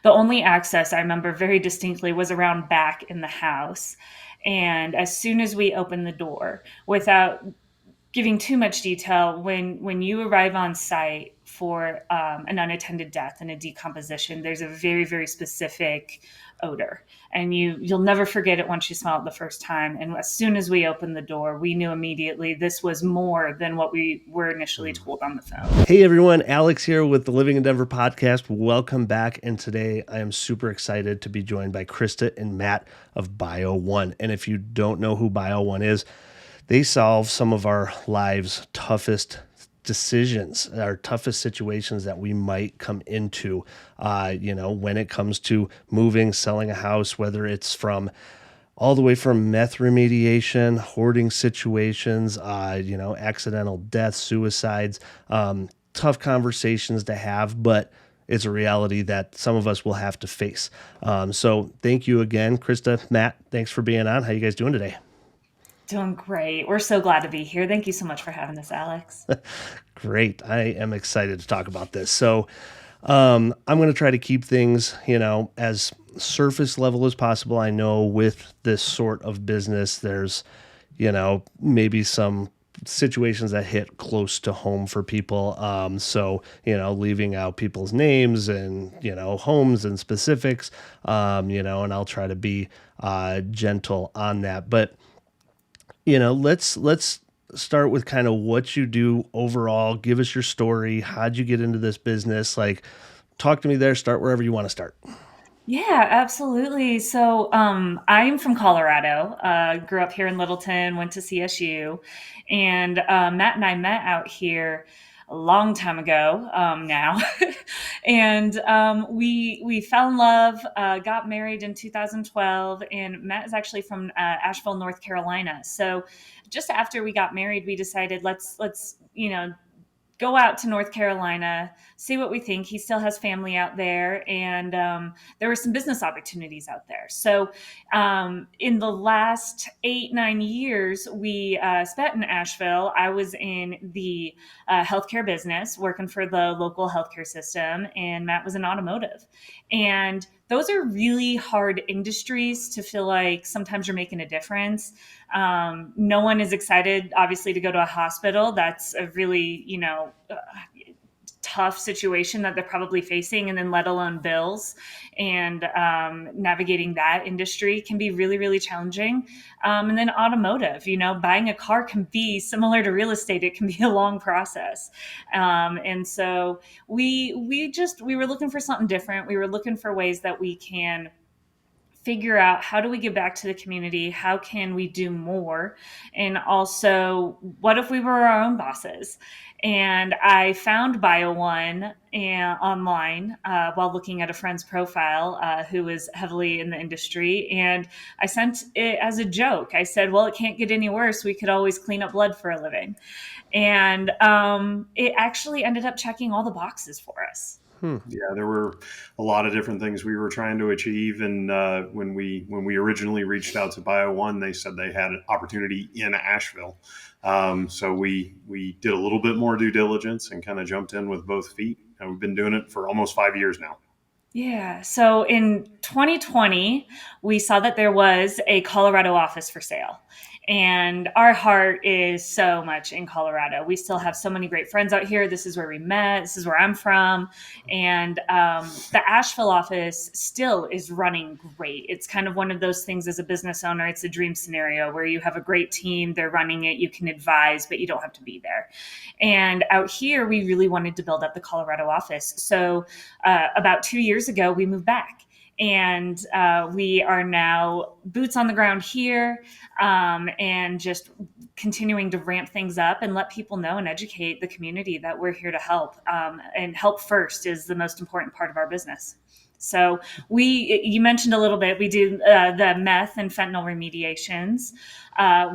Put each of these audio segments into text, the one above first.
The only access I remember very distinctly was around back in the house. And as soon as we opened the door, without giving too much detail, when you arrive on site for an unattended death and a decomposition, there's a very, very specific odor, and you'll never forget it once you smell it the first time. And as soon as we opened the door, we knew immediately this was more than what we were initially told on the phone. Hey everyone, Alex here with the Living in Denver podcast. Welcome back. And today I am super excited to be joined by Krista and Matt of Bio1. And if you don't know who Bio1 is, they solve some of our lives' toughest decisions, our toughest situations that we might come into, when it comes to moving, selling a house, whether it's from all the way from meth remediation, hoarding situations, accidental deaths, suicides, tough conversations to have, but it's a reality that some of us will have to face. So thank you again, Krista, Matt, thanks for being on. How you guys doing today? Doing great. We're so glad to be here. Thank you so much for having us, Alex. Great. I am excited to talk about this. So I'm going to try to keep things, as surface level as possible. I know with this sort of business, there's, maybe some situations that hit close to home for people. Leaving out people's names and, homes and specifics, and I'll try to be gentle on that. But, let's start with kind of what you do overall. Give us your story. How'd you get into this business? Like, talk to me there. Start wherever you want to start. Yeah, absolutely. So I'm from Colorado, grew up here in Littleton, went to CSU, and Matt and I met out here a long time ago now. And we fell in love, got married in 2012, and Matt is actually from Asheville, North Carolina. So just after we got married, we decided let's go out to North Carolina, see what we think. He still has family out there, and there were some business opportunities out there. So, in the last 8-9 years, we spent in Asheville. I was in the healthcare business, working for the local healthcare system, and Matt was in automotive. And those are really hard industries to feel like sometimes you're making a difference. No one is excited, obviously, to go to a hospital. That's a really, tough situation that they're probably facing, and then let alone bills. And navigating that industry can be really, really challenging. And then automotive, buying a car can be similar to real estate. It can be a long process. And so we were looking for something different. We were looking for ways that we can figure out, how do we give back to the community? How can we do more? And also, what if we were our own bosses? And I found Bio1 online while looking at a friend's profile who was heavily in the industry. And I sent it as a joke. I said, well, it can't get any worse. We could always clean up blood for a living. And it actually ended up checking all the boxes for us. Yeah, there were a lot of different things we were trying to achieve, and when we originally reached out to Bio1, they said they had an opportunity in Asheville. So we did a little bit more due diligence and kind of jumped in with both feet. And we've been doing it for almost 5 years now. Yeah. So in 2020, we saw that there was a Colorado office for sale. And our heart is so much in Colorado. We still have so many great friends out here. This is where we met. This is where I'm from. And the Asheville office still is running great. It's kind of one of those things as a business owner. It's a dream scenario where you have a great team. They're running it. You can advise, but you don't have to be there. And out here, we really wanted to build up the Colorado office. So about 2 years ago, we moved back. And we are now boots on the ground here, and just continuing to ramp things up and let people know and educate the community that we're here to help. And help first is the most important part of our business. So you mentioned a little bit, we do the meth and fentanyl remediations.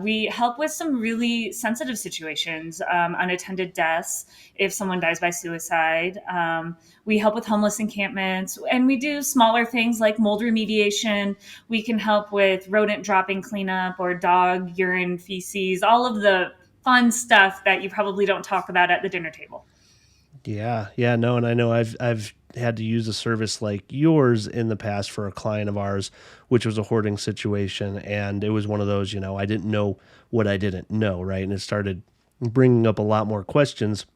We help with some really sensitive situations, unattended deaths, if someone dies by suicide. We help with homeless encampments, and we do smaller things like mold remediation. We can help with rodent dropping cleanup or dog urine, feces, all of the fun stuff that you probably don't talk about at the dinner table. Yeah, no, and I know I've had to use a service like yours in the past for a client of ours, which was a hoarding situation. And it was one of those, I didn't know what I didn't know, right? And it started bringing up a lot more questions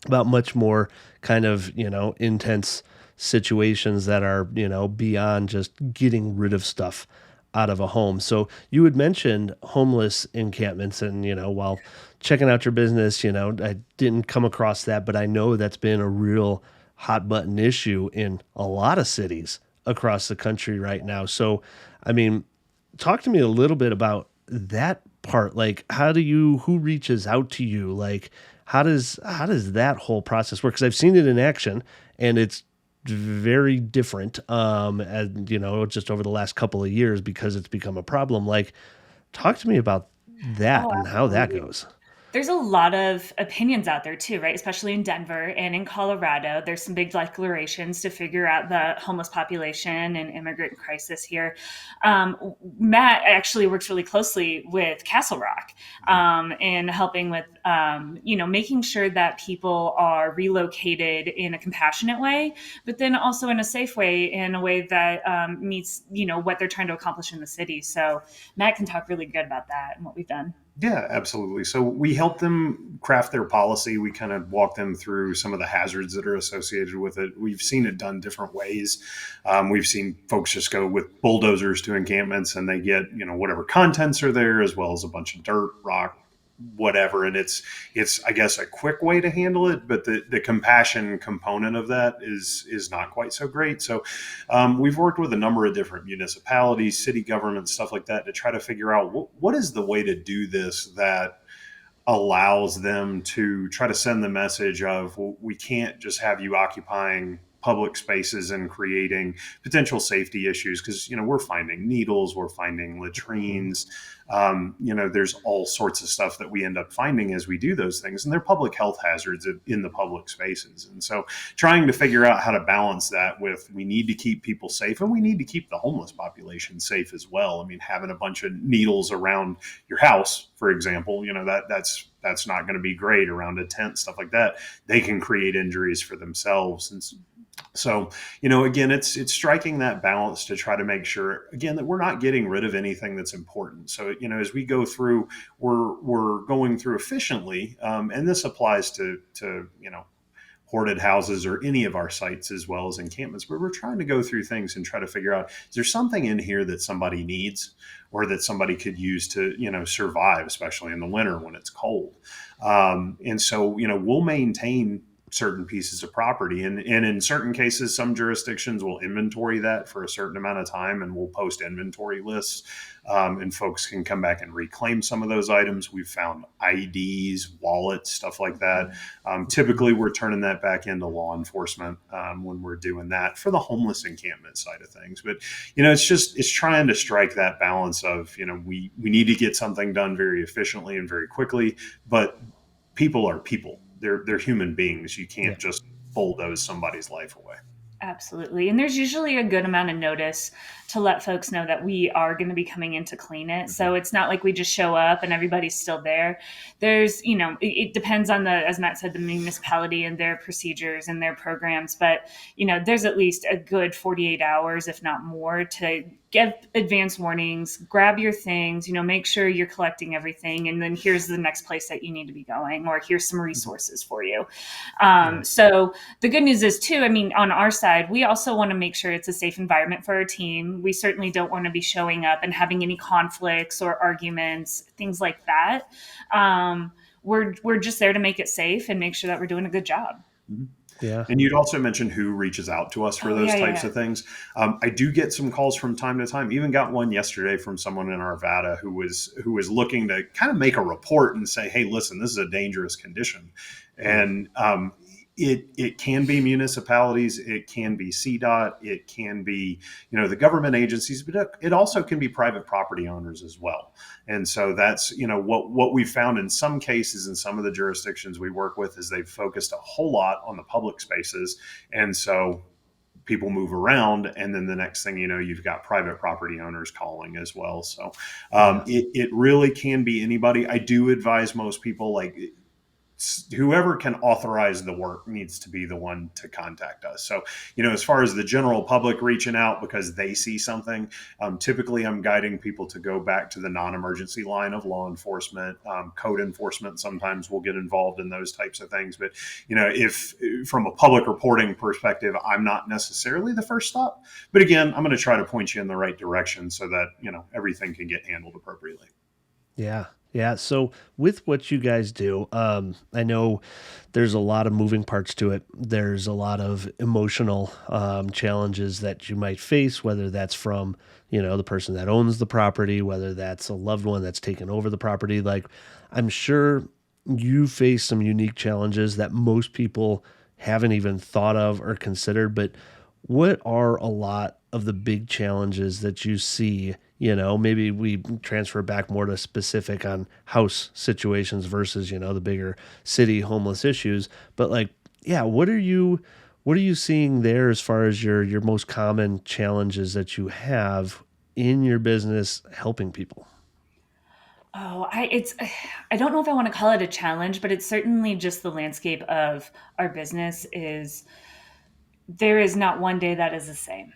about much more kind of, intense situations that are, beyond just getting rid of stuff out of a home. So you had mentioned homeless encampments and, while checking out your business, I didn't come across that, but I know that's been a real hot button issue in a lot of cities across the country right now. So, I mean, talk to me a little bit about that part. Like, who reaches out to you? Like, how does that whole process work? Because I've seen it in action, and it's very different. As just over the last couple of years, because it's become a problem. Like, talk to me about that Oh, and how that absolutely. goes. There's a lot of opinions out there too, right? Especially in Denver and in Colorado. There's some big declarations to figure out the homeless population and immigrant crisis here. Matt actually works really closely with Castle Rock in helping with, making sure that people are relocated in a compassionate way, but then also in a safe way, in a way that meets, what they're trying to accomplish in the city. So Matt can talk really good about that and what we've done. Yeah, absolutely. So we help them craft their policy. We kind of walk them through some of the hazards that are associated with it. We've seen it done different ways. We've seen folks just go with bulldozers to encampments, and they get whatever contents are there, as well as a bunch of dirt, rock, whatever. And it's I guess a quick way to handle it, but the compassion component of that is not quite so great. So we've worked with a number of different municipalities, city governments, stuff like that, to try to figure out what is the way to do this that allows them to try to send the message of, well, we can't just have you occupying public spaces and creating potential safety issues, because we're finding needles, we're finding latrines, there's all sorts of stuff that we end up finding as we do those things, and they're public health hazards in the public spaces. And so trying to figure out how to balance that with, we need to keep people safe, and we need to keep the homeless population safe as well. I mean, having a bunch of needles around your house, for example, that's not going to be great, around a tent, stuff like that. They can create injuries for themselves. And so, again, it's striking that balance to try to make sure, again, that we're not getting rid of anything that's important. So, as we go through, we're going through efficiently, and this applies to hoarded houses or any of our sites as well as encampments, where we're trying to go through things and try to figure out, is there something in here that somebody needs or that somebody could use to survive, especially in the winter when it's cold. And so we'll maintain certain pieces of property. And in certain cases, some jurisdictions will inventory that for a certain amount of time, and we'll post inventory lists, and folks can come back and reclaim some of those items. We've found IDs, wallets, stuff like that. Typically, we're turning that back into law enforcement when we're doing that for the homeless encampment side of things. But, it's trying to strike that balance of, we need to get something done very efficiently and very quickly, but people are people. They're human beings. You can't just bulldoze somebody's life away. Absolutely. And there's usually a good amount of notice to let folks know that we are going to be coming in to clean it. So it's not like we just show up and everybody's still there. There's, it depends on as Matt said, the municipality and their procedures and their programs. But, there's at least a good 48 hours, if not more, to give advance warnings, grab your things, make sure you're collecting everything. And then here's the next place that you need to be going, or here's some resources for you. So the good news is too, on our side, we also want to make sure it's a safe environment for our team. We certainly don't want to be showing up and having any conflicts or arguments, things like that. We're just there to make it safe and make sure that we're doing a good job. Mm-hmm. Yeah. And you'd also mentioned who reaches out to us for those types Yeah. of things. I do get some calls from time to time. Even got one yesterday from someone in Arvada who was looking to kind of make a report and say, "Hey, listen, this is a dangerous condition," and it can be municipalities, it can be CDOT, it can be the government agencies, but it also can be private property owners as well. And so that's what we've found in some cases in some of the jurisdictions we work with, is they've focused a whole lot on the public spaces, and so people move around, and then the next thing you know, you've got private property owners calling as well. So it really can be anybody. I do advise most people, like, whoever can authorize the work needs to be the one to contact us. So, as far as the general public reaching out because they see something, typically I'm guiding people to go back to the non-emergency line of law enforcement. Code enforcement sometimes will get involved in those types of things. But, if from a public reporting perspective, I'm not necessarily the first stop. But again, I'm going to try to point you in the right direction so that, everything can get handled appropriately. Yeah. Yeah. So with what you guys do, I know there's a lot of moving parts to it. There's a lot of emotional challenges that you might face, whether that's from, the person that owns the property, whether that's a loved one that's taken over the property. Like, I'm sure you face some unique challenges that most people haven't even thought of or considered. But what are a lot of the big challenges that you see? Maybe we transfer back more to specific on house situations versus, the bigger city homeless issues. But like, yeah, what are you seeing there as far as your most common challenges that you have in your business helping people? Oh, I don't know if I want to call it a challenge, but it's certainly just the landscape of our business is there is not one day that is the same.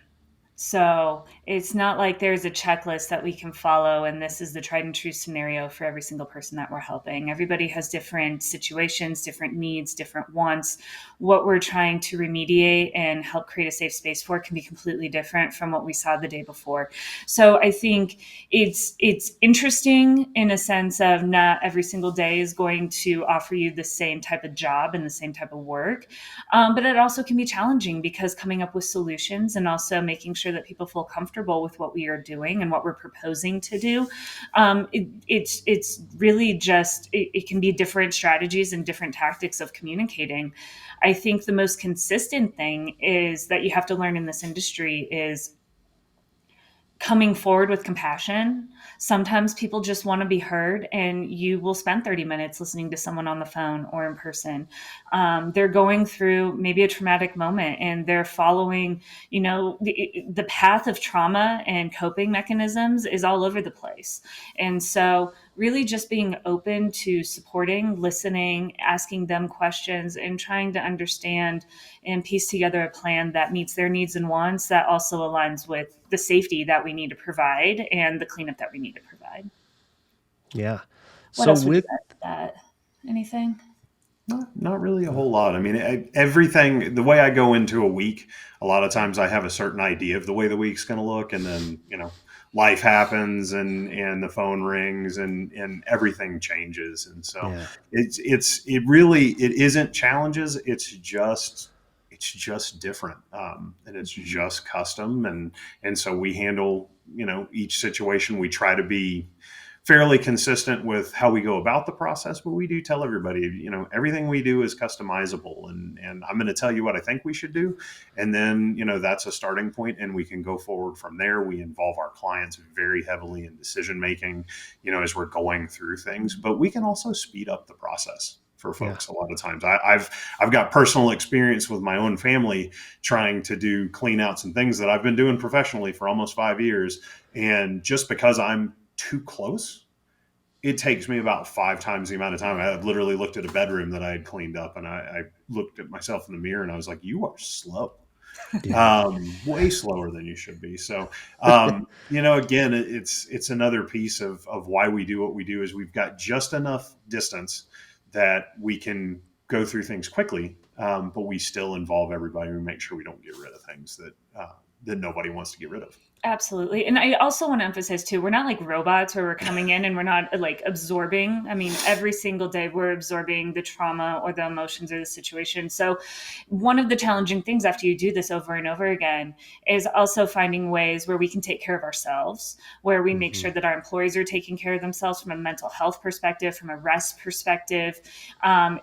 So it's not like there's a checklist that we can follow, and this is the tried and true scenario for every single person that we're helping. Everybody has different situations, different needs, different wants. What we're trying to remediate and help create a safe space for can be completely different from what we saw the day before. So I think it's interesting in a sense of not every single day is going to offer you the same type of job and the same type of work. But it also can be challenging because coming up with solutions and also making sure that people feel comfortable with what we are doing and what we're proposing to do. It's really just, it can be different strategies and different tactics of communicating. I think the most consistent thing is that you have to learn in this industry is coming forward with compassion. Sometimes people just want to be heard, and you will spend 30 minutes listening to someone on the phone or in person. They're going through maybe a traumatic moment and they're following, the path of trauma and coping mechanisms is all over the place. And so, really just being open to supporting, listening, asking them questions, and trying to understand and piece together a plan that meets their needs and wants that also aligns with the safety that we need to provide and the cleanup that we need to provide. Yeah. What So else would you with add to that? Anything? Not really a whole lot. I mean, everything, the way I go into a week, a lot of times I have a certain idea of the way the week's going to look. And then, life happens and the phone rings and everything changes. And so yeah. it isn't challenges. It's just different. And it's just custom. And so we handle, each situation. We try to be fairly consistent with how we go about the process, but we do tell everybody, everything we do is customizable, and I'm going to tell you what I think we should do. And then, that's a starting point and we can go forward from there. We involve our clients very heavily in decision making, as we're going through things, but we can also speed up the process for Yeah. folks. A lot of times I've got personal experience with my own family trying to do clean outs and things that I've been doing professionally for almost 5 years. And just because I'm too close, it takes me about 5 times the amount of time. I literally looked at a bedroom that I had cleaned up, and I looked at myself in the mirror and I was like, you are slow. Yeah. Way slower than you should be. So, again, it's another piece of why we do what we do is we've got just enough distance that we can go through things quickly, but we still involve everybody. We make sure we don't get rid of things that nobody wants to get rid of. Absolutely. And I also want to emphasize too, we're not like robots where we're coming in and we're not like absorbing. I mean, every single day we're absorbing the trauma or the emotions or the situation. So one of the challenging things after you do this over and over again is also finding ways where we can take care of ourselves, where we make hmm sure that our employees are taking care of themselves from a mental health perspective, from a rest perspective.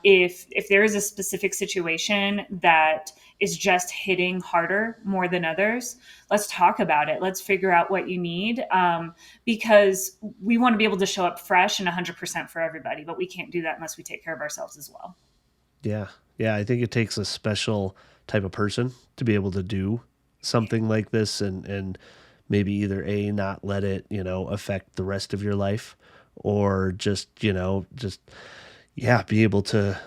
If there is a specific situation that is just hitting harder more than others, let's talk about it. Let's figure out what you need, because we want to be able to show up fresh and 100% for everybody, but we can't do that unless we take care of ourselves as well. Yeah. Yeah. I think it takes a special type of person to be able to do something like this and maybe either not let it, affect the rest of your life or just yeah, be able to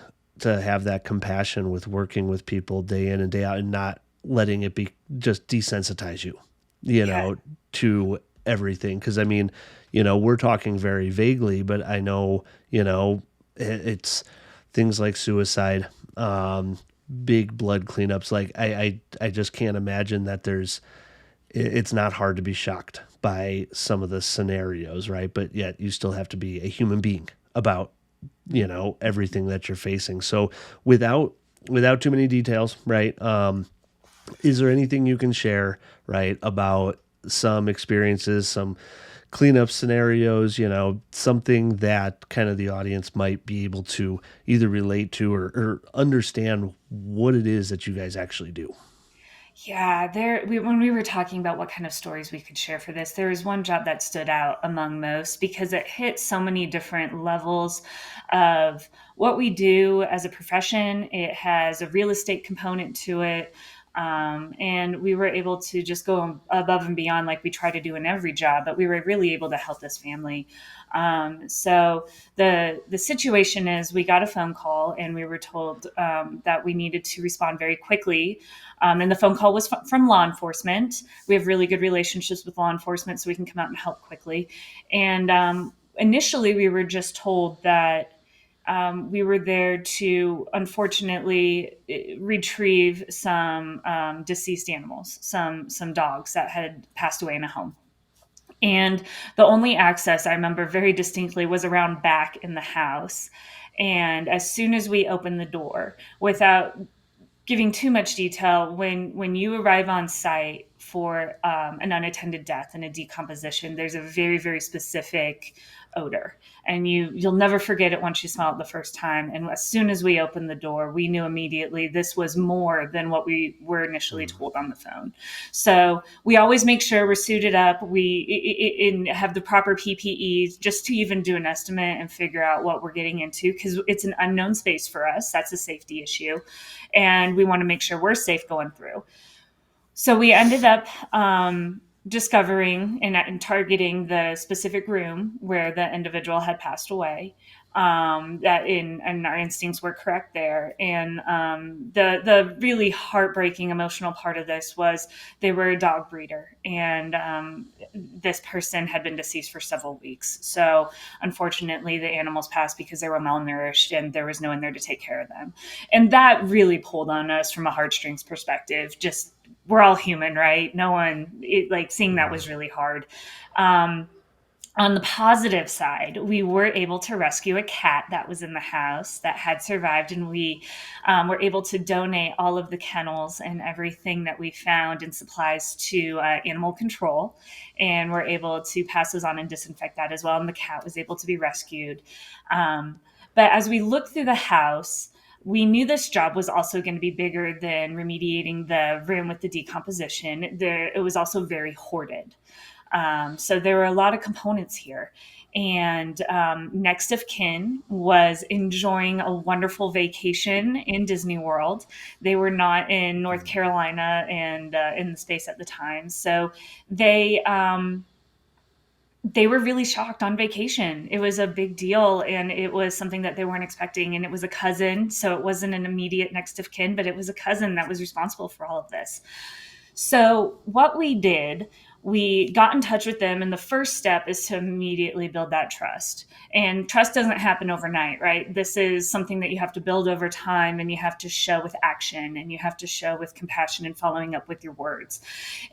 have that compassion with working with people day in and day out and not letting it be just desensitize you, you Yeah. know, to everything. Cause I mean, we're talking very vaguely, but I know, it's things like suicide, um, big blood cleanups. Like I just can't imagine that it's not hard to be shocked by some of the scenarios, right? But yet you still have to be a human being about everything that you're facing. So without too many details, right? Is there anything you can share, right, about some experiences, some cleanup scenarios, something that kind of the audience might be able to either relate to or understand what it is that you guys actually do? Yeah, when we were talking about what kind of stories we could share for this, there was one job that stood out among most because it hit so many different levels of what we do as a profession. It has a real estate component to it. And we were able to just go above and beyond like we try to do in every job, but we were really able to help this family. So the situation is we got a phone call and we were told that we needed to respond very quickly, and the phone call was from law enforcement. We have really good relationships with law enforcement, so we can come out and help quickly. And initially, we were just told that we were there to unfortunately retrieve some deceased animals, some dogs that had passed away in a home. And the only access I remember very distinctly was around back in the house. And as soon as we opened the door, without giving too much detail, when you arrive on site for an unattended death and a decomposition, there's a very very specific odor, and you'll never forget it once you smell it the first time. And as soon as we opened the door, we knew immediately this was more than what we were initially Mm. told on the phone. So we always make sure we're suited up, we have the proper PPEs just to even do an estimate and figure out what we're getting into, because it's an unknown space for us. That's a safety issue, and we want to make sure we're safe going through. So we ended up discovering and targeting the specific room where the individual had passed away. That and our instincts were correct there. And the really heartbreaking emotional part of this was they were a dog breeder, and this person had been deceased for several weeks. So unfortunately, the animals passed because they were malnourished and there was no one there to take care of them. And that really pulled on us from a heartstrings perspective. Just we're all human, right? No one like seeing that was really hard. Um, on the positive side, we were able to rescue a cat that was in the house that had survived, and we were able to donate all of the kennels and everything that we found and supplies to animal control, and we're able to pass those on and disinfect that as well. And the cat was able to be rescued. But as we looked through the house, we knew this job was also going to be bigger than remediating the room with the decomposition. It was also very hoarded. So there were a lot of components here. And next of kin was enjoying a wonderful vacation in Disney World. They were not in North Carolina and in the space at the time. So they they were really shocked on vacation. It was a big deal, and it was something that they weren't expecting. And it was a cousin, so it wasn't an immediate next of kin, but it was a cousin that was responsible for all of this. So what we did, we got in touch with them, and the first step is to immediately build that trust. And trust doesn't happen overnight, right? This is something that you have to build over time, and you have to show with action, and you have to show with compassion and following up with your words.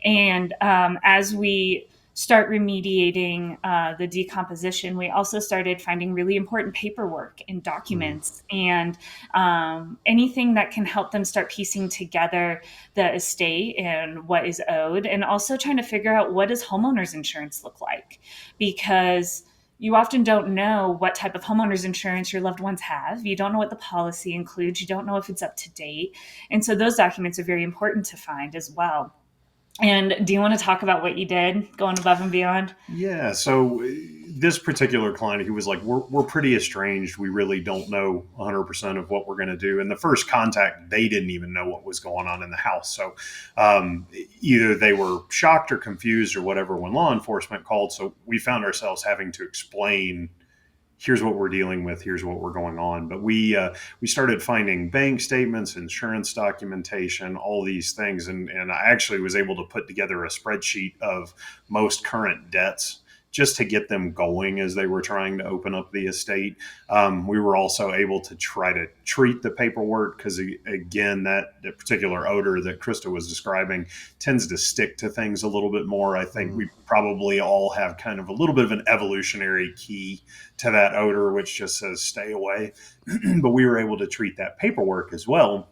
And as we start remediating the decomposition, we also started finding really important paperwork and Mm. documents, and anything that can help them start piecing together the estate and what is owed, and also trying to figure out what does homeowners insurance look like, because you often don't know what type of homeowners insurance your loved ones have. You don't know what the policy includes. You don't know if it's up to date. And so those documents are very important to find as well. And do you want to talk about what you did going above and beyond? Yeah. So this particular client, he was like, we're pretty estranged. We really don't know 100% of what we're going to do. And the first contact, they didn't even know what was going on in the house. So either they were shocked or confused or whatever when law enforcement called. So we found ourselves having to explain here's what we're dealing with, here's what we're going on. But we started finding bank statements, insurance documentation, all these things, and I actually was able to put together a spreadsheet of most current debts just to get them going as they were trying to open up the estate. We were also able to try to treat the paperwork because, again, that particular odor that Krista was describing tends to stick to things a little bit more. I think we probably all have kind of a little bit of an evolutionary key to that odor, which just says stay away. But we were able to treat that paperwork as well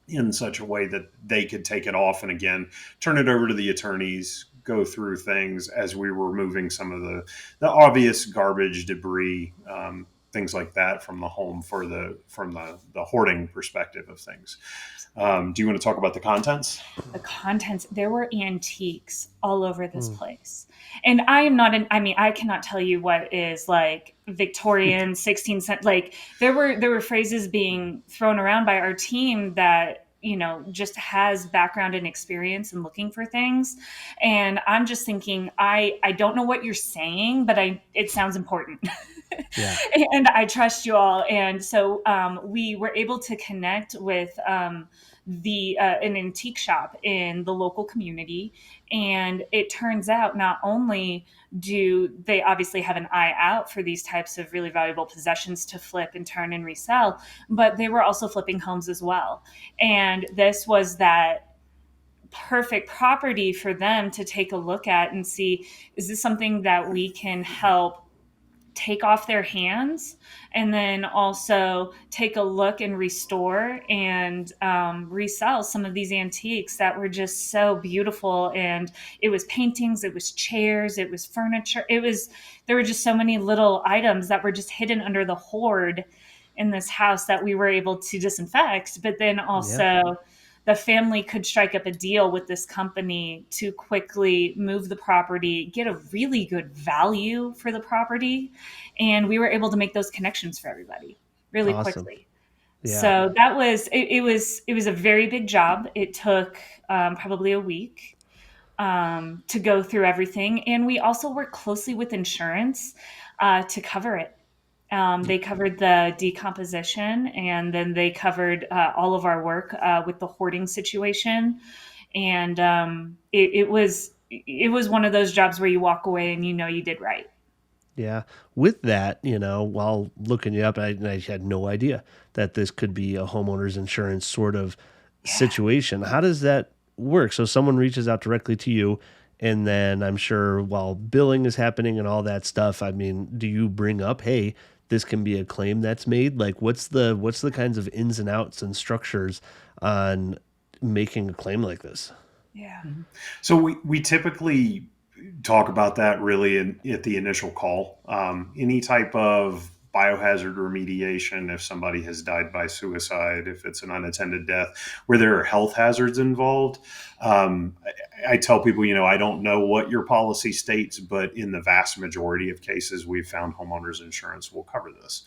in such a way that they could take it off and, again, turn it over to the attorneys, go through things as we were removing some of the obvious garbage, debris, things like that from the home from the hoarding perspective of things. Do you want to talk about the contents? The contents, there were antiques all over this place. And I am not I cannot tell you what is like Victorian 16th century. Like there were phrases being thrown around by our team that, just has background and experience in looking for things. And I'm just thinking, I don't know what you're saying, but it sounds important. Yeah. And I trust you all. And so we were able to connect with an antique shop in the local community. And it turns out not only do they obviously have an eye out for these types of really valuable possessions to flip and turn and resell, but they were also flipping homes as well. And this was that perfect property for them to take a look at and see, is this something that we can help take off their hands, and then also take a look and restore and resell some of these antiques that were just so beautiful. And it was paintings, it was chairs, it was furniture, there were just so many little items that were just hidden under the hoard in this house that we were able to disinfect. But then also the family could strike up a deal with this company to quickly move the property, get a really good value for the property. And we were able to make those connections for everybody really Awesome. quickly. Yeah. So that was, it was a very big job. It took probably a week to go through everything. And we also worked closely with insurance to cover it. They covered the decomposition, and then they covered all of our work with the hoarding situation. And it was one of those jobs where you walk away and you did right. Yeah. With that, while looking you up, I had no idea that this could be a homeowner's insurance sort of situation. How does that work? So someone reaches out directly to you, and then I'm sure while billing is happening and all that stuff, I mean, do you bring up, hey, this can be a claim that's made? Like what's the kinds of ins and outs and structures on making a claim like this? Yeah. So we typically talk about that really at the initial call. Any type of biohazard remediation, if somebody has died by suicide, if it's an unattended death, where there are health hazards involved. I tell people, I don't know what your policy states, but in the vast majority of cases, we've found homeowners insurance will cover this.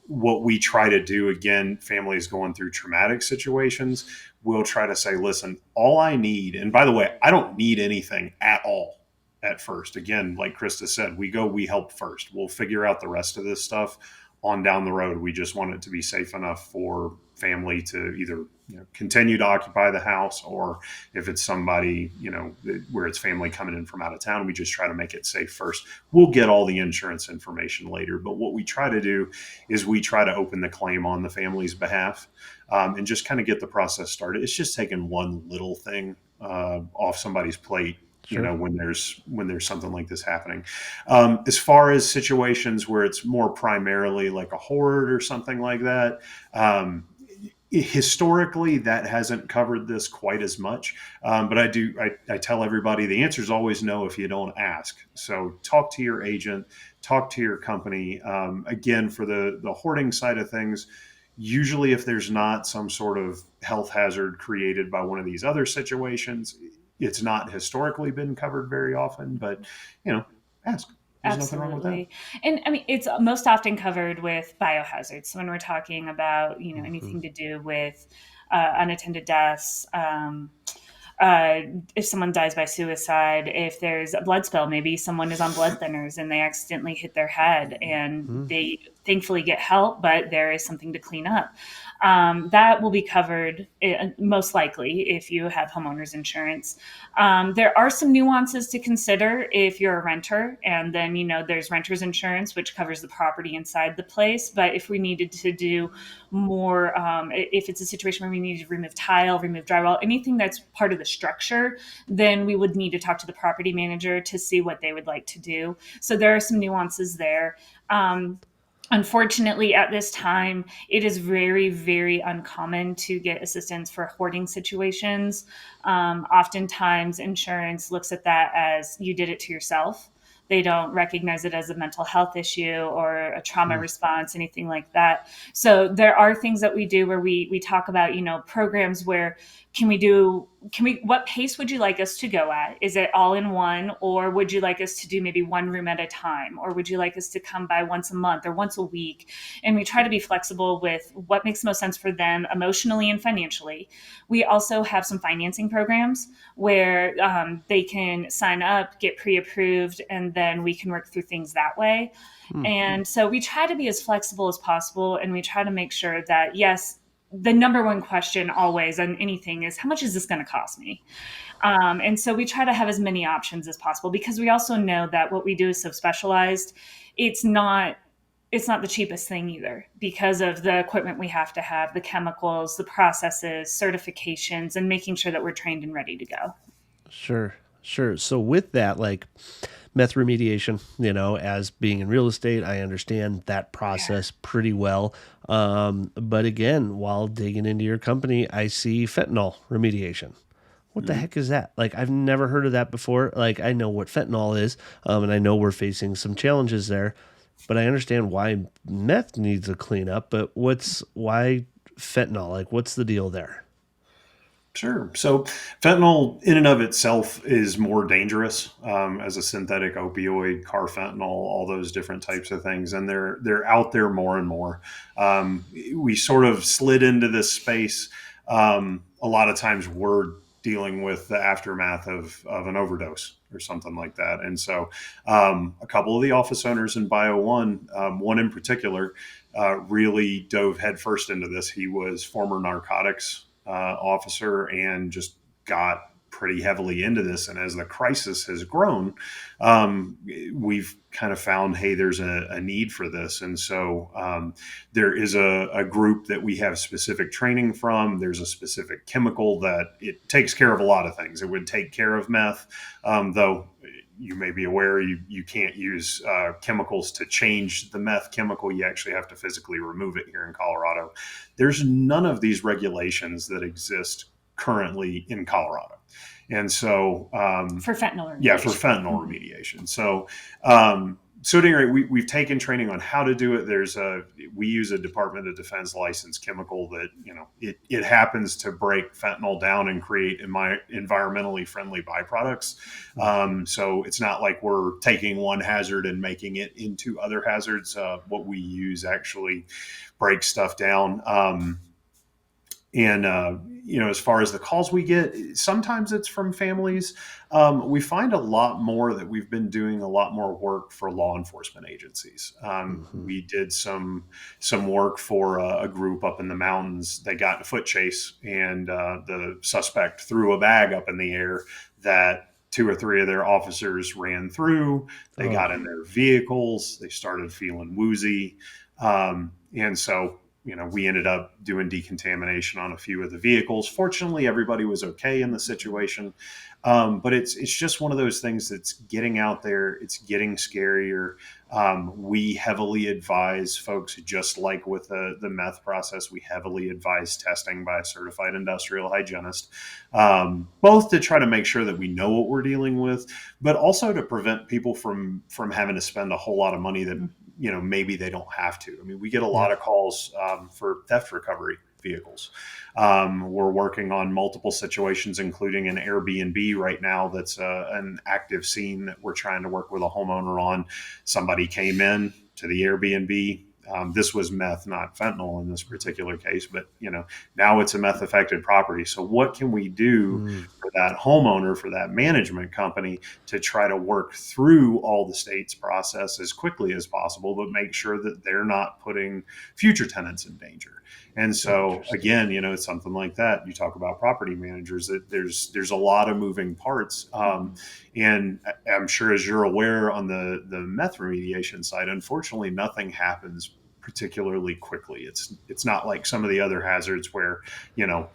What we try to do, again, families going through traumatic situations, we'll try to say, listen, all I need, and by the way, I don't need anything at all at first. Again, like Krista said, we help first. We'll figure out the rest of this stuff on down the road. We just want it to be safe enough for family to either continue to occupy the house, or if it's somebody where it's family coming in from out of town, we just try to make it safe first. We'll get all the insurance information later, but what we try to do is we try to open the claim on the family's behalf, and just kind of get the process started. It's just taking one little thing off somebody's plate. Sure. When there's something like this happening. As far as situations where it's more primarily like a hoard or something like that, historically that hasn't covered this quite as much. But I tell everybody the answer is always no if you don't ask. So talk to your agent, talk to your company. Again, for the hoarding side of things, usually if there's not some sort of health hazard created by one of these other situations, it's not historically been covered very often, but ask. There's nothing wrong with that. And I mean, it's most often covered with biohazards. So when we're talking about, anything to do with unattended deaths, if someone dies by suicide, if there's a blood spill, maybe someone is on blood thinners and they accidentally hit their head and Mm. they thankfully get help, but there is something to clean up. That will be covered most likely if you have homeowners insurance. There are some nuances to consider if you're a renter, and then there's renters insurance, which covers the property inside the place. But if we needed to do more, if it's a situation where we need to remove tile, remove drywall, anything that's part of the structure, then we would need to talk to the property manager to see what they would like to do. So there are some nuances there. Unfortunately, at this time, it is very, very uncommon to get assistance for hoarding situations. Oftentimes, insurance looks at that as you did it to yourself. They don't recognize it as a mental health issue or a trauma Mm. response, anything like that. So there are things that we do where we talk about, programs where what pace would you like us to go at? Is it all in one, or would you like us to do maybe one room at a time? Or would you like us to come by once a month or once a week? And we try to be flexible with what makes the most sense for them emotionally and financially. We also have some financing programs where they can sign up, get pre-approved, and then we can work through things that way. Mm. And so we try to be as flexible as possible, and we try to make sure that, yes, the number one question always on anything is, how much is this going to cost me? And so we try to have as many options as possible, because we also know that what we do is so specialized. It's not the cheapest thing either, because of the equipment we have to have, the chemicals, the processes, certifications, and making sure that we're trained and ready to go. Sure, sure. So with that, like meth remediation, as being in real estate, I understand that process pretty well. But again, while digging into your company, I see fentanyl remediation. What the Mhm. heck is that? Like, I've never heard of that before. Like, I know what fentanyl is, and I know we're facing some challenges there, but I understand why meth needs a cleanup. But why fentanyl? Like, what's the deal there? Sure. So, fentanyl, in and of itself, is more dangerous as a synthetic opioid, carfentanil, all those different types of things, and they're out there more and more. We sort of slid into this space. A lot of times, we're dealing with the aftermath of an overdose or something like that, and so a couple of the office owners in Bio One, one in particular, really dove headfirst into this. He was former narcotics officer and just got pretty heavily into this. And as the crisis has grown, we've kind of found, hey, there's a need for this. And so there is a group that we have specific training from. There's a specific chemical that it takes care of a lot of things. It would take care of meth, though you may be aware you can't use chemicals to change the meth chemical. You actually have to physically remove it here in Colorado. There's none of these regulations that exist currently in Colorado. And so, For fentanyl yeah, for remediation. fentanyl Mhm. remediation. So at any rate, we've taken training on how to do it. We use a Department of Defense licensed chemical that, it happens to break fentanyl down and create environmentally friendly byproducts. So it's not like we're taking one hazard and making it into other hazards. What we use actually breaks stuff down. And as far as the calls we get, sometimes it's from families. We find a lot more that we've been doing a lot more work for law enforcement agencies. Mm-hmm. We did some work for a group up in the mountains. They got in a foot chase, and the suspect threw a bag up in the air that two or three of their officers ran through. They Oh, got in their vehicles. They started feeling woozy, and so we ended up doing decontamination on a few of the vehicles. Fortunately, everybody was okay in the situation. But it's just one of those things that's getting out there. It's getting scarier. We heavily advise folks, just like with the meth process, we heavily advise testing by a certified industrial hygienist, both to try to make sure that we know what we're dealing with, but also to prevent people from having to spend a whole lot of money that maybe they don't have to. I mean, we get a yeah. lot of calls for theft recovery vehicles. We're working on multiple situations, including an Airbnb right now that's an active scene that we're trying to work with a homeowner on. Somebody came in to the Airbnb. This was meth, not fentanyl in this particular case, but now it's a meth affected property. So what can we do Mm, for that homeowner, for that management company, to try to work through all the state's process as quickly as possible, but make sure that they're not putting future tenants in danger? And so interesting. again, it's something like that. You talk about property managers, that there's a lot of moving parts. And I'm sure, as you're aware, on the meth remediation side, unfortunately, nothing happens particularly quickly. It's not like some of the other hazards where, you know,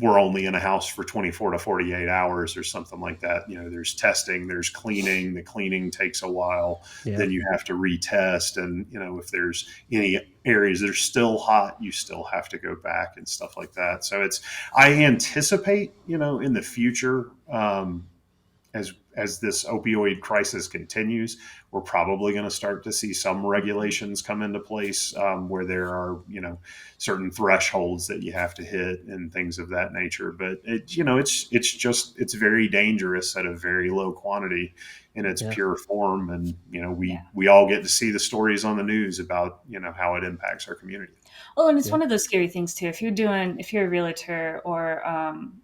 we're only in a house for 24 to 48 hours or something like that. There's testing, there's cleaning. The cleaning takes a while. Yeah. Then you have to retest. And, if there's any areas that are still hot, you still have to go back and stuff like that. So I anticipate, in the future, as this opioid crisis continues, we're probably going to start to see some regulations come into place, where there are, certain thresholds that you have to hit and things of that nature. But it's very dangerous at a very low quantity in its Yeah. pure form. And Yeah. we all get to see the stories on the news about how it impacts our community. Well, and it's Yeah. one of those scary things too. If you're a realtor, or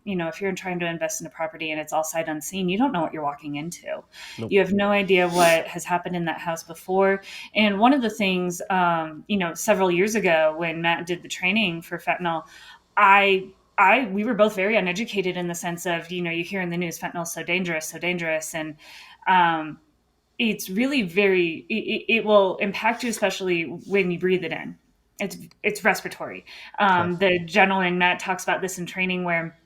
if you're trying to invest in a property and it's all sight unseen, you don't know what you're walking into. Nope. You have no idea what has happened in that house before. And one of the things, several years ago when Matt did the training for fentanyl, we were both very uneducated in the sense of, you hear in the news, fentanyl is so dangerous, and um, it's really it will impact you, especially when you breathe it in. It's respiratory. Okay. The gentleman Matt talks about this in training, where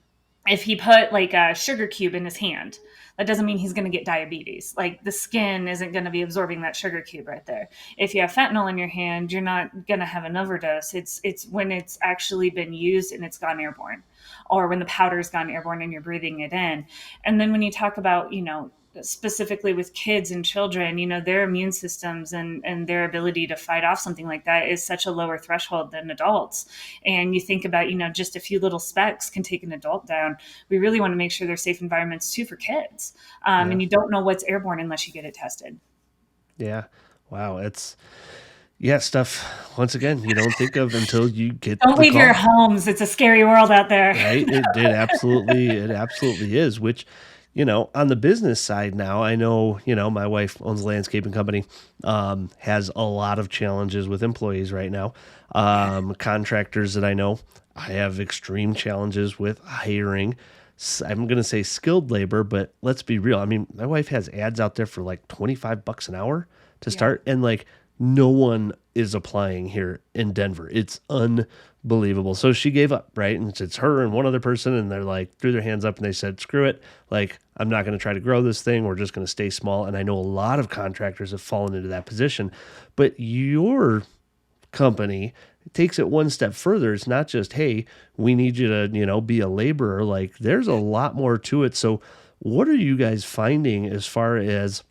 if he put like a sugar cube in his hand, that doesn't mean he's going to get diabetes. Like, the skin isn't going to be absorbing that sugar cube right there. If you have fentanyl in your hand, you're not going to have an overdose. It's when it's actually been used and it's gone airborne, or when the powder's gone airborne and you're breathing it in. And then when you talk about, specifically with kids and children, their immune systems and their ability to fight off something like that is such a lower threshold than adults. And you think about, just a few little specks can take an adult down. We really want to make sure they're safe environments too for kids. Yeah. And you don't know what's airborne unless you get it tested. Yeah. Wow. Yeah, stuff, once again, you don't think of until you get Don't the leave your call, homes. It's a scary world out there. right? It absolutely is, which, on the business side now, I know, my wife owns a landscaping company, has a lot of challenges with employees right now. Contractors that I know, I have extreme challenges with hiring. I'm going to say skilled labor, but let's be real. I mean, my wife has ads out there for like $25 an hour to Yeah. start, and like no one is applying here in Denver. It's unbelievable. So she gave up, right? And it's her and one other person, and they're like, threw their hands up and they said, screw it. Like, I'm not going to try to grow this thing. We're just going to stay small. And I know a lot of contractors have fallen into that position, but your company takes it one step further. It's not just, hey, we need you to, be a laborer. Like, there's a lot more to it. So what are you guys finding as far as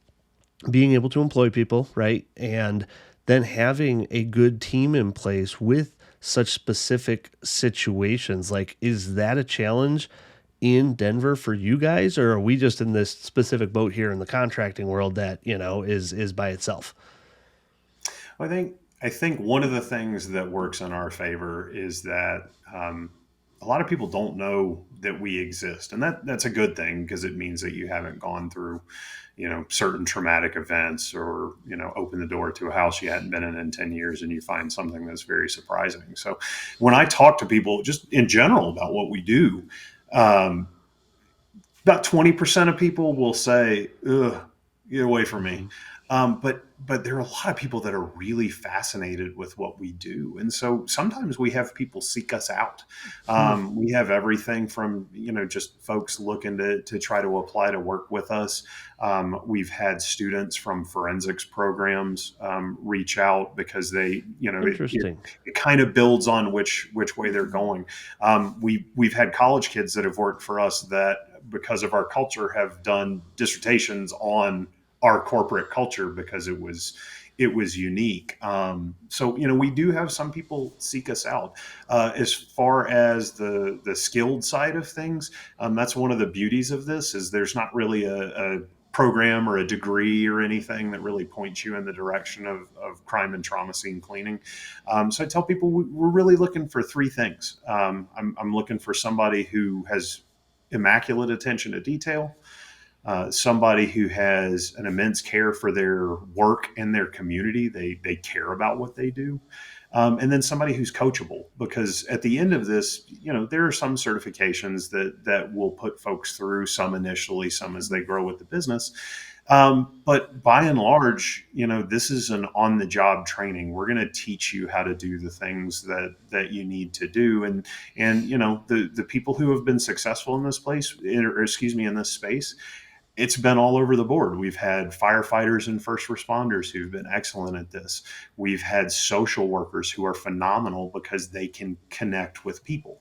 being able to employ people, right? And then having a good team in place with such specific situations? Like, is that a challenge in Denver for you guys, or are we just in this specific boat here in the contracting world that, is by itself? I think one of the things that works in our favor is that, a lot of people don't know that we exist, and that's a good thing, because it means that you haven't gone through, certain traumatic events, or open the door to a house you hadn't been in 10 years, and you find something that's very surprising. So when I talk to people just in general about what we do, um, about 20% of people will say, ugh, get away from me. Mm-hmm. But there are a lot of people that are really fascinated with what we do, and so sometimes we have people seek us out. We have everything from just folks looking to try to apply to work with us. We've had students from forensics programs reach out, because they Interesting. it kind of builds on which way they're going. We've had college kids that have worked for us that, because of our culture, have done dissertations on our corporate culture, because it was unique. So we do have some people seek us out. As far as the skilled side of things, that's one of the beauties of this, is there's not really a program or a degree or anything that really points you in the direction of crime and trauma scene cleaning. So I tell people we're really looking for three things. I'm looking for somebody who has immaculate attention to detail, somebody who has an immense care for their work and their community. They care about what they do. And then somebody who's coachable, because at the end of this, there are some certifications that will put folks through, some initially, some as they grow with the business. But by and large, this is an on-the-job training. We're going to teach you how to do the things that you need to do. And the people who have been successful in this place, or excuse me, in this space, it's been all over the board. We've had firefighters and first responders who've been excellent at this. We've had social workers who are phenomenal because they can connect with people.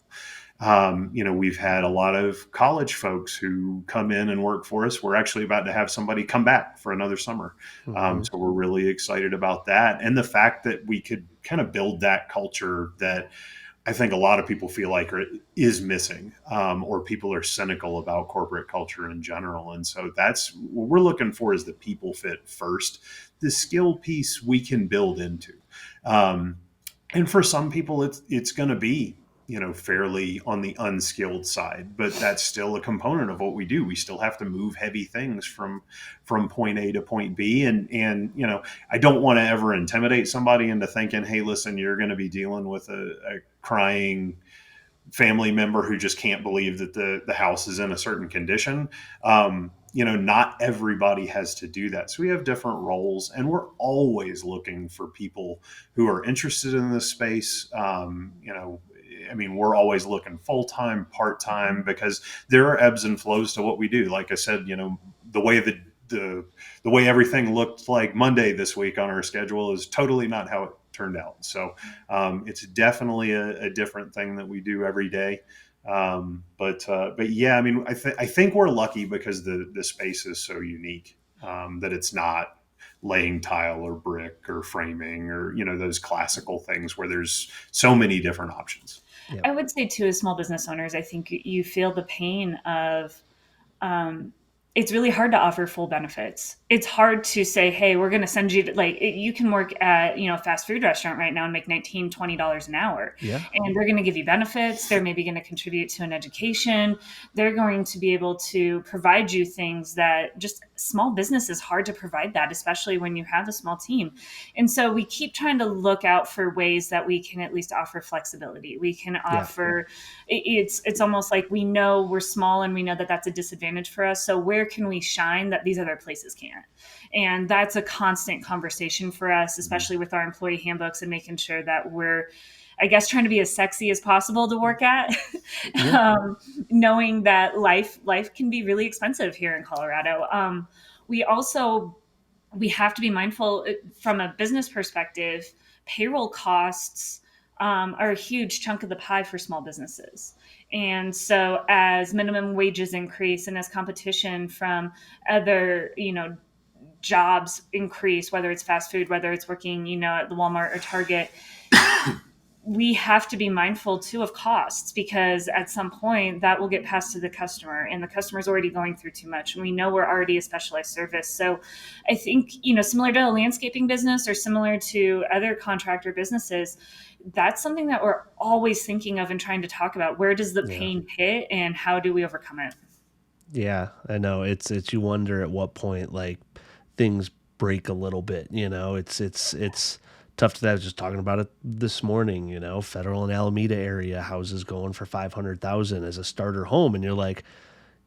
We've had a lot of college folks who come in and work for us. We're actually about to have somebody come back for another summer. So we're really excited about that. And the fact that we could kind of build that culture that I think a lot of people feel like is missing, or people are cynical about corporate culture in general. And so that's what we're looking for, is the people fit first. The skill piece we can build into. And for some people, it's going to be, fairly on the unskilled side, but that's still a component of what we do. We still have to move heavy things from point A to point B. And I don't want to ever intimidate somebody into thinking, hey, listen, you're going to be dealing with a crying family member who just can't believe that the house is in a certain condition. Not everybody has to do that. So we have different roles, and we're always looking for people who are interested in this space. We're always looking full-time, part-time, because there are ebbs and flows to what we do. Like I said, the way the way everything looked like Monday this week on our schedule is totally not how it turned out. So it's definitely a different thing that we do every day. But yeah, I think we're lucky because the space is so unique, that it's not laying tile or brick or framing or, those classical things where there's so many different options. Yep. I would say too, as small business owners, I think you feel the pain of, it's really hard to offer full benefits. It's hard to say, hey, we're going to send you to, you can work at, a fast food restaurant right now and make $19, $20 an hour. Yeah. And they're going to give you benefits. They're maybe going to contribute to an education. They're going to be able to provide you things that just small business is hard to provide that, especially when you have a small team. And so we keep trying to look out for ways that we can at least offer flexibility. We can offer, it's almost like we know we're small and we know that that's a disadvantage for us. So where can we shine that these other places can't? And that's a constant conversation for us, especially with our employee handbooks and making sure that we're, I guess, trying to be as sexy as possible to work at, knowing that life can be really expensive here in Colorado. We have to be mindful from a business perspective. Payroll costs are a huge chunk of the pie for small businesses. And so as minimum wages increase and as competition from other, jobs increase, whether it's fast food, whether it's working, at the Walmart or Target, we have to be mindful too of costs, because at some point that will get passed to the customer, and the customer's already going through too much. And we know we're already a specialized service. So I think, similar to a landscaping business or similar to other contractor businesses, that's something that we're always thinking of and trying to talk about. Where does the pain hit and how do we overcome it? Yeah, I know. It's you wonder at what point things break a little bit, it's tough to that. I was just talking about it this morning, Federal and Alameda area houses going for $500,000 as a starter home. And you're like,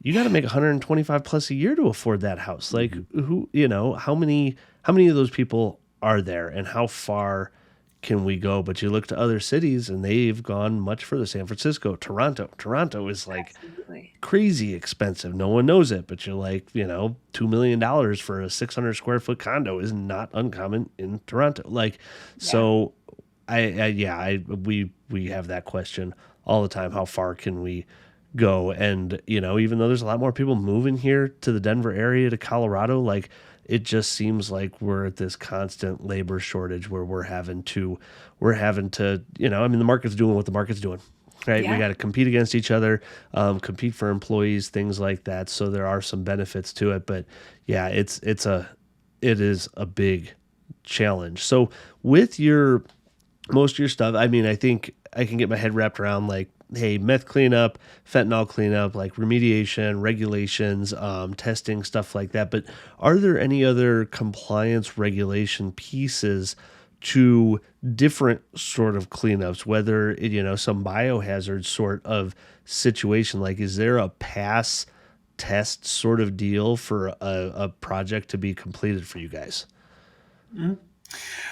you got to make 125 plus a year to afford that house. Like who, how many of those people are there and how far can we go? But you look to other cities and they've gone much further. San Francisco, Toronto is Absolutely crazy expensive. No one knows it, but you're like, $2 million for a 600 square foot condo is not uncommon in Toronto. So we have that question all the time. How far can we go? And, even though there's a lot more people moving here to the Denver area, to Colorado, it just seems like we're at this constant labor shortage where we're having to, the market's doing what the market's doing. right? We Yeah. got to compete against each other, compete for employees, things like that. So there are some benefits to it, but yeah, it is a big challenge. So with your most of your stuff, I mean, I think I can get my head wrapped around like, hey, meth cleanup, fentanyl cleanup, like remediation, regulations, testing, stuff like that. But are there any other compliance regulation pieces to different sort of cleanups, whether some biohazard sort of situation? Like, is there a pass test sort of deal for a project to be completed for you guys?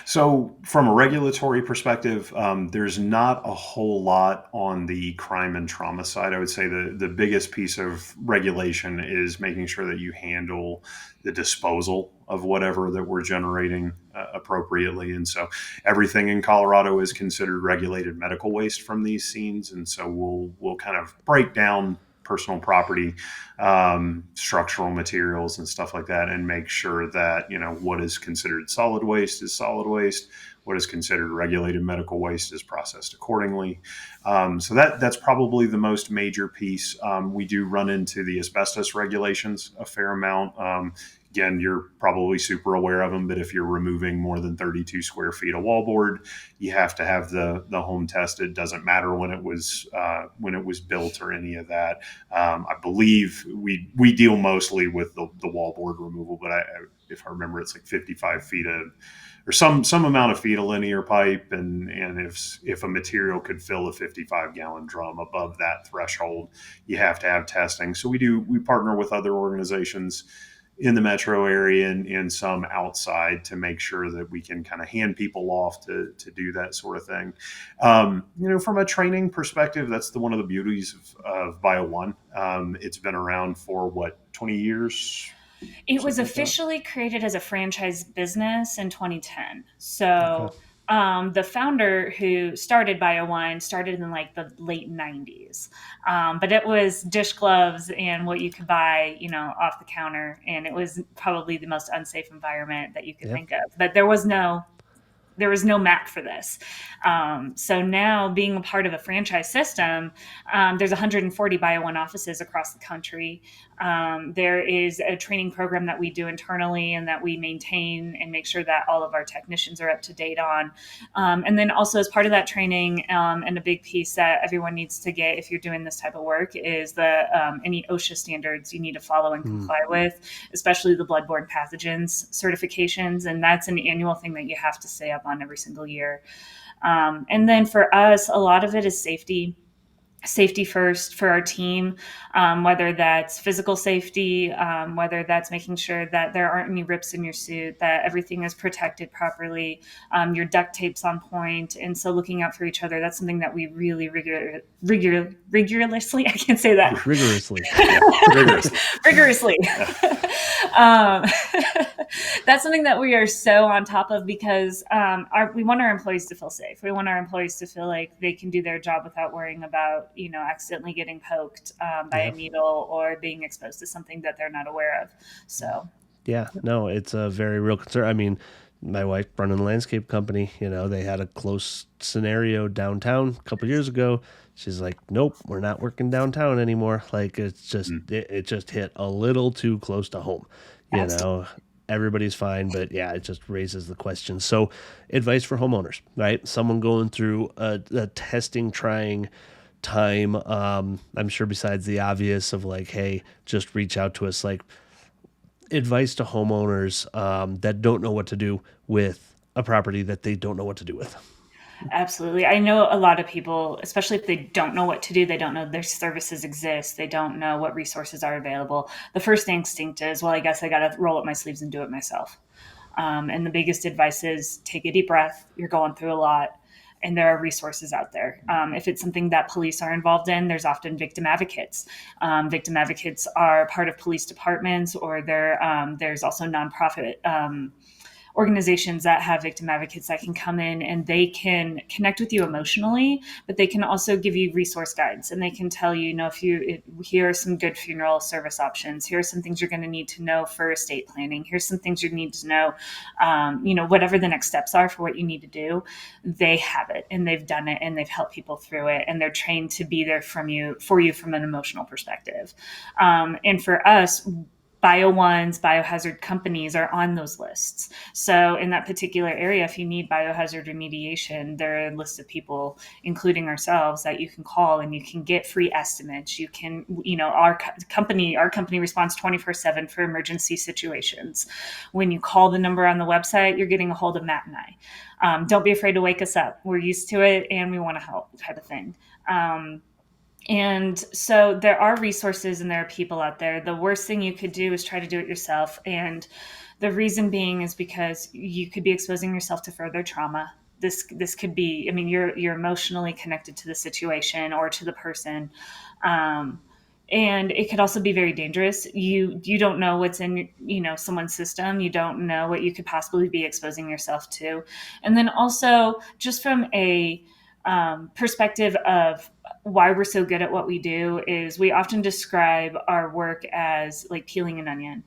So, from a regulatory perspective, there's not a whole lot on the crime and trauma side. I would say the biggest piece of regulation is making sure that you handle the disposal of whatever that we're generating appropriately. And so, everything in Colorado is considered regulated medical waste from these scenes. And so, we'll kind of break down personal property, structural materials and stuff like that, and make sure that what is considered solid waste is solid waste, what is considered regulated medical waste is processed accordingly. So that's probably the most major piece. We do run into the asbestos regulations a fair amount. Again, you're probably super aware of them, but if you're removing more than 32 square feet of wallboard, you have to have the home tested. Doesn't matter when it was built or any of that. I believe we deal mostly with the wallboard removal, but if I remember, it's like 55 feet of or some amount of feet of linear pipe, and if a material could fill a 55-gallon drum above that threshold, you have to have testing. So we partner with other organizations in the metro area and some outside to make sure that we can kind of hand people off to do that sort of thing. From a training perspective, that's one of the beauties of Bio One. It's been around for 20 years? It was Something like that. officially created as a franchise business in 2010. Okay. So the founder who started BioOne started in like the late 90s. But it was dish gloves and what you could buy, off the counter. And it was probably the most unsafe environment that you could Yeah. think of. But there was no map for this. So now being a part of a franchise system, there's 140 Bio One offices across the country. There is a training program that we do internally and that we maintain and make sure that all of our technicians are up to date on. And then also as part of that training, and a big piece that everyone needs to get if you're doing this type of work is any OSHA standards you need to follow and Mm. comply with, especially the bloodborne pathogens certifications. And that's an annual thing that you have to stay up on every single year. And then for us, a lot of it is safety first for our team, whether that's physical safety, whether that's making sure that there aren't any rips in your suit, that everything is protected properly, your duct tape's on point. And so looking out for each other, that's something that we really rigorously, I can't say that. Rigorously. Yeah, rigorous. Rigorously. um, that's something that we are so on top of because we want our employees to feel safe. We want our employees to feel like they can do their job without worrying about, accidentally getting poked by Yeah. a needle or being exposed to something that they're not aware of. So, Yeah, no, it's a very real concern. I mean, my wife running a landscape company, they had a close scenario downtown a couple years ago. She's like, nope, we're not working downtown anymore. Like it's just, it just hit a little too close to home, absolutely. everybody's fine, but yeah, it just raises the question. So advice for homeowners, right? Someone going through a testing, trying time. I'm sure besides the obvious of like, hey, just reach out to us, like advice to homeowners that don't know what to do with a property that they don't know what to do with. Absolutely. I know a lot of people, especially if they don't know what to do, they don't know their services exist, they don't know what resources are available. The first instinct is, well, I guess I got to roll up my sleeves and do it myself. And the biggest advice is take a deep breath. You're going through a lot, and there are resources out there. If it's something that police are involved in, there's often victim advocates. Victim advocates are part of police departments, or there's also nonprofit organizations that have victim advocates that can come in and they can connect with you emotionally, but they can also give you resource guides, and they can tell you, here are some good funeral service options. Here are some things you're going to need to know for estate planning. Here's some things you need to know, whatever the next steps are for what you need to do. They have it, and they've done it, and they've helped people through it, and they're trained to be there for you from an emotional perspective. And for us, biohazard companies are on those lists. So in that particular area, if you need biohazard remediation, there are a list of people, including ourselves, that you can call, and you can get free estimates. You can, our company responds 24/7 for emergency situations. When you call the number on the website, you're getting a hold of Matt and I. Don't be afraid to wake us up. We're used to it, and we want to help, type of thing. And so there are resources and there are people out there. The worst thing you could do is try to do it yourself. And the reason being is because you could be exposing yourself to further trauma. This could be, you're emotionally connected to the situation or to the person. And it could also be very dangerous. You don't know what's in, someone's system. You don't know what you could possibly be exposing yourself to. And then also, just from a perspective of why we're so good at what we do, is we often describe our work as like peeling an onion.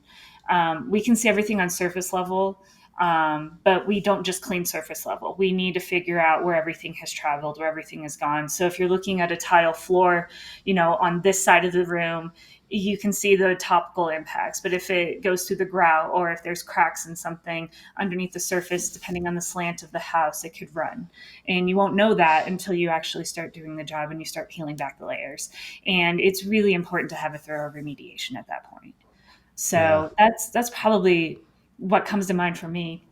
We can see everything on surface level, but we don't just clean surface level. We need to figure out where everything has traveled, where everything has gone. So if you're looking at a tile floor, on this side of the room, you can see the topical impacts. But if it goes through the grout, or if there's cracks in something underneath the surface, depending on the slant of the house, it could run. And you won't know that until you actually start doing the job and you start peeling back the layers. And it's really important to have a thorough remediation at that point. So that's probably what comes to mind for me.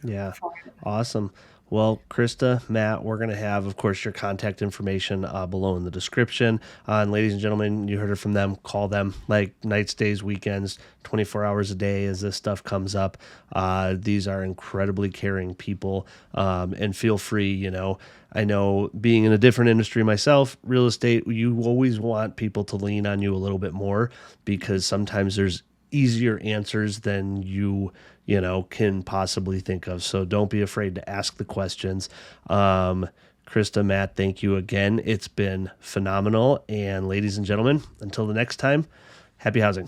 Yeah. Awesome. Well, Krista, Matt, we're going to have, of course, your contact information below in the description. And ladies and gentlemen, you heard it from them. Call them like nights, days, weekends, 24 hours a day as this stuff comes up. These are incredibly caring people. And feel free, I know being in a different industry myself, real estate, you always want people to lean on you a little bit more, because sometimes there's easier answers than you can possibly think of. So don't be afraid to ask the questions. Krista, Matt, thank you again. It's been phenomenal. And ladies and gentlemen, until the next time, happy housing.